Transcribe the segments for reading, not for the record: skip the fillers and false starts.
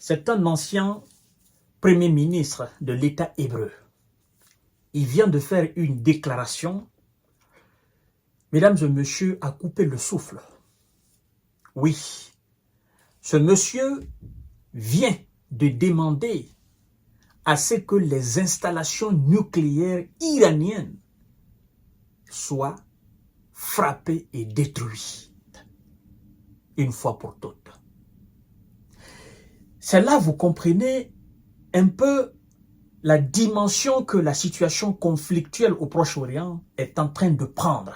C'est un ancien premier ministre de l'État hébreu. Il vient de faire une déclaration, mesdames et messieurs, à couper le souffle. Oui, ce monsieur vient de demander à ce que les installations nucléaires iraniennes soient frappées et détruites une fois pour toutes. C'est là, vous comprenez un peu la dimension que la situation conflictuelle au Proche-Orient est en train de prendre.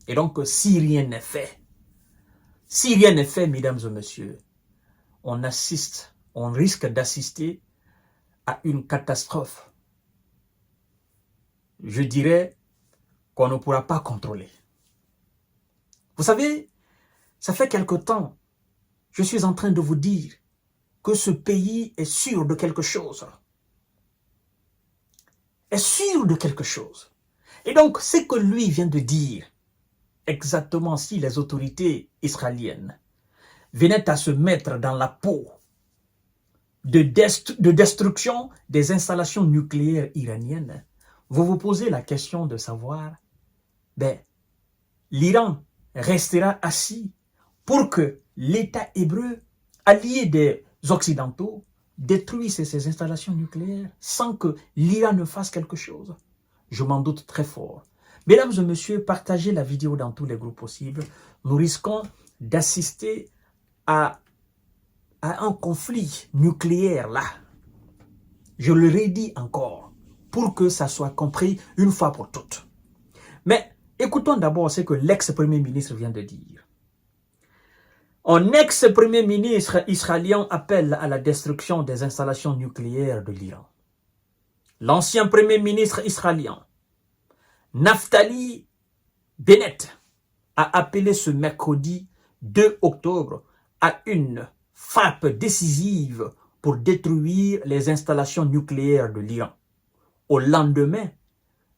Et donc, si rien n'est fait, mesdames et messieurs, on risque d'assister à une catastrophe. Je dirais qu'on ne pourra pas contrôler. Vous savez, ça fait quelque temps, je suis en train de vous dire que ce pays est sûr de quelque chose. Est sûr de quelque chose. Et donc, ce que lui vient de dire, exactement si les autorités israéliennes venaient à se mettre dans la peau de destruction des installations nucléaires iraniennes, vous vous posez la question de savoir, l'Iran restera assis pour que l'État hébreu, allié des Occidentaux, détruise ces installations nucléaires sans que l'Iran ne fasse quelque chose? Je m'en doute très fort. Mesdames et messieurs, partagez la vidéo dans tous les groupes possibles. Nous risquons d'assister à un conflit nucléaire là. Je le redis encore, pour que ça soit compris une fois pour toutes. Mais écoutons d'abord ce que l'ex-premier ministre vient de dire. Un ex-premier ministre israélien appelle à la destruction des installations nucléaires de l'Iran. L'ancien premier ministre israélien, Naftali Bennett, a appelé ce mercredi 2 octobre à une frappe décisive pour détruire les installations nucléaires de l'Iran, au lendemain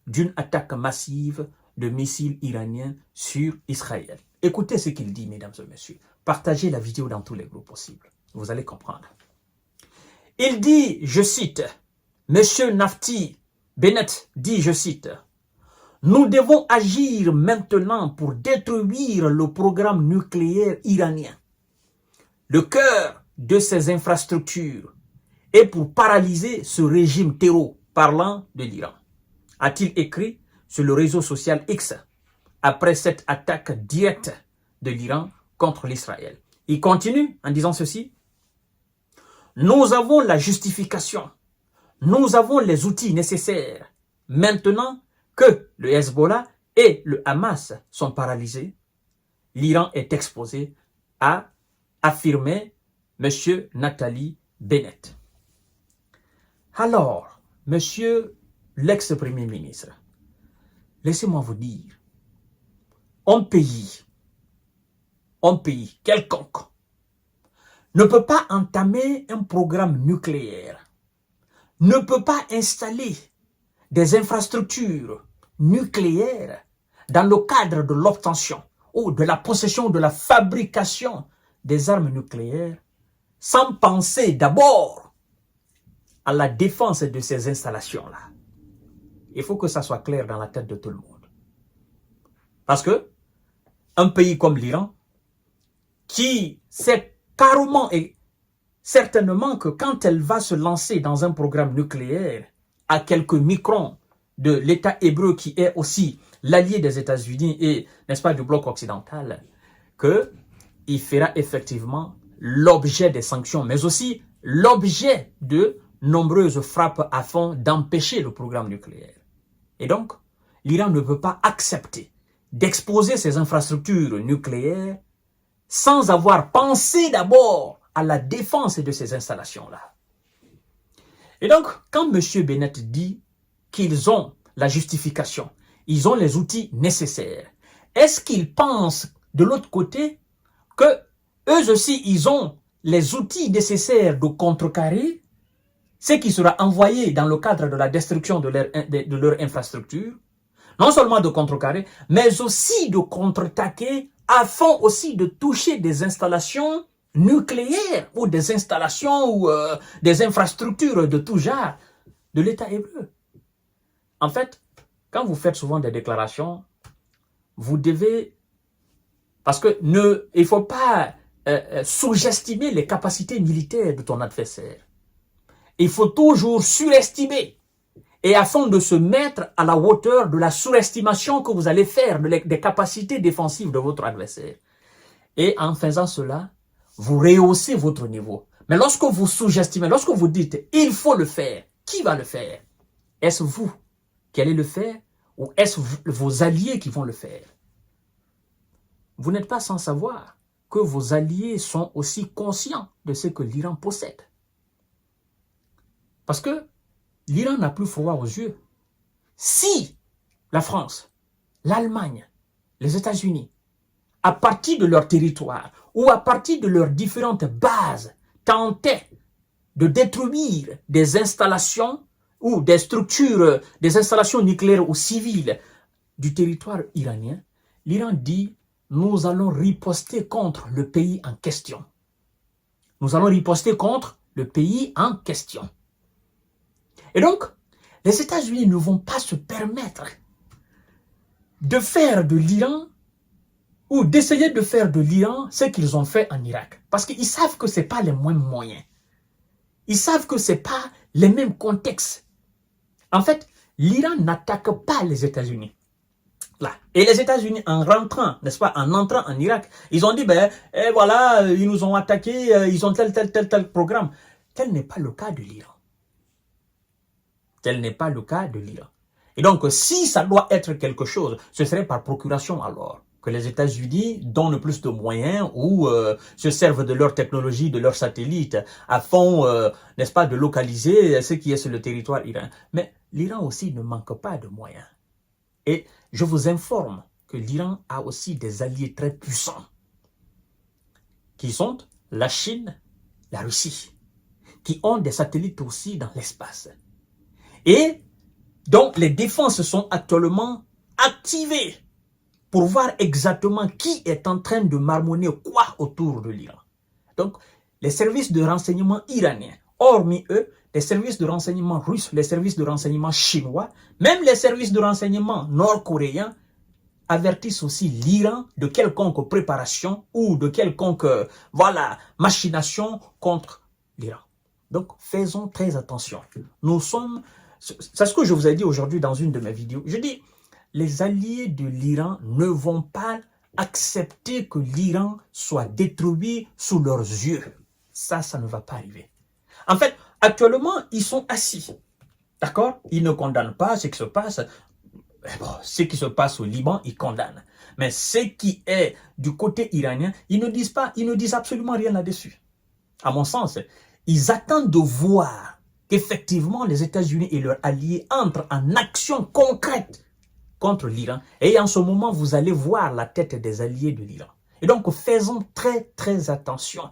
d'une attaque massive de missiles iraniens sur Israël. Écoutez ce qu'il dit, mesdames et messieurs. Partagez la vidéo dans tous les groupes possibles. Vous allez comprendre. Il dit, je cite, Monsieur Naftali Bennett dit, je cite, « Nous devons agir maintenant pour détruire le programme nucléaire iranien, le cœur de ces infrastructures, et pour paralyser ce régime terreau parlant de l'Iran, » a-t-il écrit sur le réseau social X après cette attaque directe de l'Iran contre l'Israël. Il continue en disant ceci. « Nous avons la justification, nous avons les outils nécessaires. Maintenant que le Hezbollah et le Hamas sont paralysés, l'Iran est exposé, a affirmé M. Naftali Bennett. » Alors, monsieur l'ex-premier ministre, laissez-moi vous dire, un pays quelconque ne peut pas entamer un programme nucléaire, ne peut pas installer des infrastructures nucléaires dans le cadre de l'obtention ou de la possession de la fabrication des armes nucléaires sans penser d'abord à la défense de ces installations-là. Il faut que ça soit clair dans la tête de tout le monde. Parce que un pays comme l'Iran, qui sait carrément et certainement que quand elle va se lancer dans un programme nucléaire à quelques microns de l'État hébreu qui est aussi l'allié des États-Unis et, n'est-ce pas, du bloc occidental, qu'il fera effectivement l'objet des sanctions, mais aussi l'objet de nombreuses frappes afin d'empêcher le programme nucléaire. Et donc, l'Iran ne peut pas accepter d'exposer ses infrastructures nucléaires sans avoir pensé d'abord à la défense de ces installations-là. Et donc, quand M. Bennett dit qu'ils ont la justification, ils ont les outils nécessaires, est-ce qu'ils pensent de l'autre côté que eux aussi, ils ont les outils nécessaires de contrecarrer ce qui sera envoyé dans le cadre de la destruction de leur infrastructure, non seulement de contrecarrer, mais aussi de contre-attaquer afin aussi de toucher des installations nucléaires ou des installations ou des infrastructures de tout genre de l'État hébreu. En fait, quand vous faites souvent des déclarations, vous devez... Parce que il ne faut pas sous-estimer les capacités militaires de ton adversaire. Il faut toujours surestimer. Et afin de se mettre à la hauteur de la surestimation que vous allez faire des capacités défensives de votre adversaire. Et en faisant cela, vous rehaussez votre niveau. Mais lorsque vous sous-estimez, lorsque vous dites « il faut le faire », qui va le faire? Est-ce vous qui allez le faire ou est-ce vos alliés qui vont le faire? Vous n'êtes pas sans savoir que vos alliés sont aussi conscients de ce que l'Iran possède. Parce que l'Iran n'a plus froid aux yeux. Si la France, l'Allemagne, les États-Unis, à partir de leur territoire ou à partir de leurs différentes bases, tentaient de détruire des installations ou des structures, des installations nucléaires ou civiles du territoire iranien, l'Iran dit « nous allons riposter contre le pays en question ». Nous allons riposter contre le pays en question. Et donc, les États-Unis ne vont pas se permettre de faire de l'Iran ou d'essayer de faire de l'Iran ce qu'ils ont fait en Irak. Parce qu'ils savent que ce n'est pas les mêmes moyens. Ils savent que ce n'est pas les mêmes contextes. En fait, l'Iran n'attaque pas les États-Unis. Là. Et les États-Unis, en rentrant, n'est-ce pas, en entrant en Irak, ils ont dit, ben, voilà, ils nous ont attaqués, ils ont tel programme. Tel n'est pas le cas de l'Iran. Tel n'est pas le cas de l'Iran. Et donc, si ça doit être quelque chose, ce serait par procuration alors que les États-Unis donnent plus de moyens ou se servent de leur technologie, de leurs satellites, afin, n'est-ce pas, de localiser ce qui est sur le territoire iranien. Mais l'Iran aussi ne manque pas de moyens. Et je vous informe que l'Iran a aussi des alliés très puissants, qui sont la Chine, la Russie, qui ont des satellites aussi dans l'espace. Et donc les défenses sont actuellement activées pour voir exactement qui est en train de marmonner quoi autour de l'Iran. Donc, les services de renseignement iraniens, hormis eux, les services de renseignement russes, les services de renseignement chinois, même les services de renseignement nord-coréens, avertissent aussi l'Iran de quelconque préparation ou de quelconque, machination contre l'Iran. Donc, faisons très attention. Nous sommes... C'est ce que je vous ai dit aujourd'hui dans une de mes vidéos. Je dis... Les alliés de l'Iran ne vont pas accepter que l'Iran soit détruit sous leurs yeux. Ça ne va pas arriver. En fait, actuellement, ils sont assis. D'accord? Ils ne condamnent pas ce qui se passe. Bon, ce qui se passe au Liban, ils condamnent. Mais ce qui est du côté iranien, ils ne disent absolument rien là-dessus. À mon sens, ils attendent de voir qu'effectivement les États-Unis et leurs alliés entrent en action concrète contre l'Iran. Et en ce moment, vous allez voir la tête des alliés de l'Iran. Et donc, faisons très, très attention.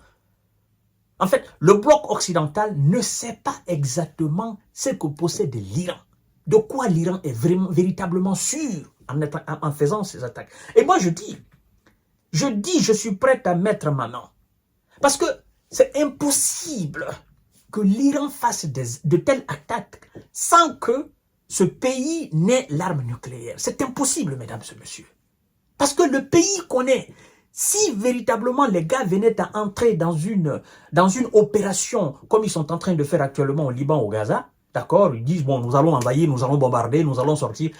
En fait, le bloc occidental ne sait pas exactement ce que possède l'Iran. De quoi l'Iran est véritablement sûr en faisant ces attaques. Et moi, je suis prêt à mettre ma main. Parce que c'est impossible que l'Iran fasse de telles attaques sans que ce pays n'ait l'arme nucléaire. C'est impossible, mesdames et messieurs. Parce que le pays connaît. Si véritablement les gars venaient à entrer dans une opération comme ils sont en train de faire actuellement au Liban, au Gaza, d'accord, ils disent, bon, nous allons envahir, nous allons bombarder, nous allons sortir.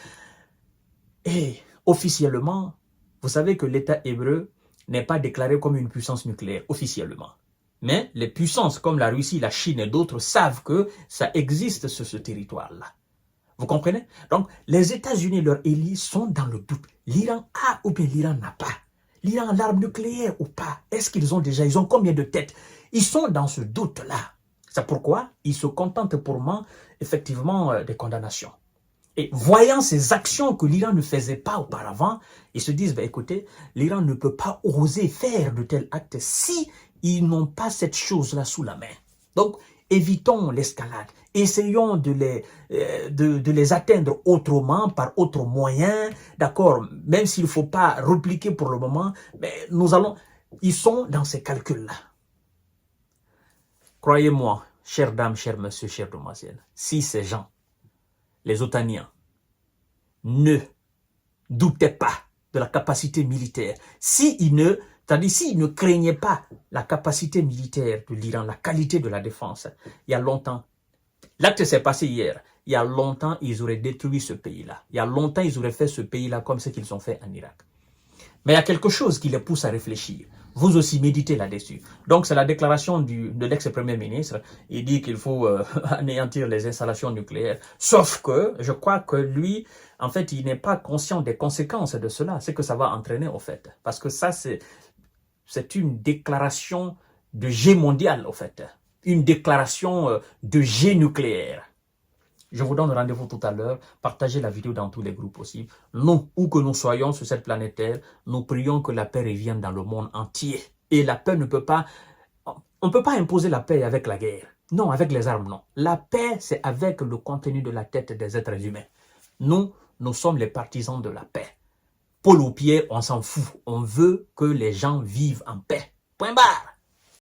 Et officiellement, vous savez que l'État hébreu n'est pas déclaré comme une puissance nucléaire, officiellement. Mais les puissances comme la Russie, la Chine et d'autres savent que ça existe sur ce territoire-là. Vous comprenez? Donc, les États-Unis et leurs alliés sont dans le doute. L'Iran a ou bien l'Iran n'a pas. L'Iran a l'arme nucléaire ou pas? Est-ce qu'ils ont déjà? Ils ont combien de têtes? Ils sont dans ce doute-là. C'est pourquoi ils se contentent pour moi, effectivement, des condamnations. Et voyant ces actions que l'Iran ne faisait pas auparavant, ils se disent, écoutez, l'Iran ne peut pas oser faire de tels actes si ils n'ont pas cette chose-là sous la main. Donc, évitons l'escalade. Essayons de les atteindre autrement, par autres moyens, d'accord, même s'il ne faut pas repliquer pour le moment, mais ils sont dans ces calculs-là. Croyez-moi, chère dame, chère monsieur, chère demoiselle, si ces gens, les Otaniens, ne doutaient pas de la capacité militaire, s'ils ne craignaient pas la capacité militaire de l'Iran, la qualité de la défense, il y a longtemps, l'acte s'est passé hier, il y a longtemps, ils auraient détruit ce pays-là. Il y a longtemps, ils auraient fait ce pays-là comme ce qu'ils ont fait en Irak. Mais il y a quelque chose qui les pousse à réfléchir. Vous aussi méditez là-dessus. Donc, c'est la déclaration de l'ex-premier ministre. Il dit qu'il faut anéantir les installations nucléaires. Sauf que, je crois que lui, en fait, il n'est pas conscient des conséquences de cela, ce que ça va entraîner, au fait. Parce que ça, c'est une déclaration de jet mondial, au fait. Une déclaration de jet nucléaire. Je vous donne rendez-vous tout à l'heure. Partagez la vidéo dans tous les groupes possibles. Nous, où que nous soyons sur cette planète Terre, nous prions que la paix revienne dans le monde entier. Et la paix ne peut pas... On ne peut pas imposer la paix avec la guerre. Non, avec les armes, non. La paix, c'est avec le contenu de la tête des êtres humains. Nous sommes les partisans de la paix. Paul ou Pierre, on s'en fout. On veut que les gens vivent en paix. Point barre.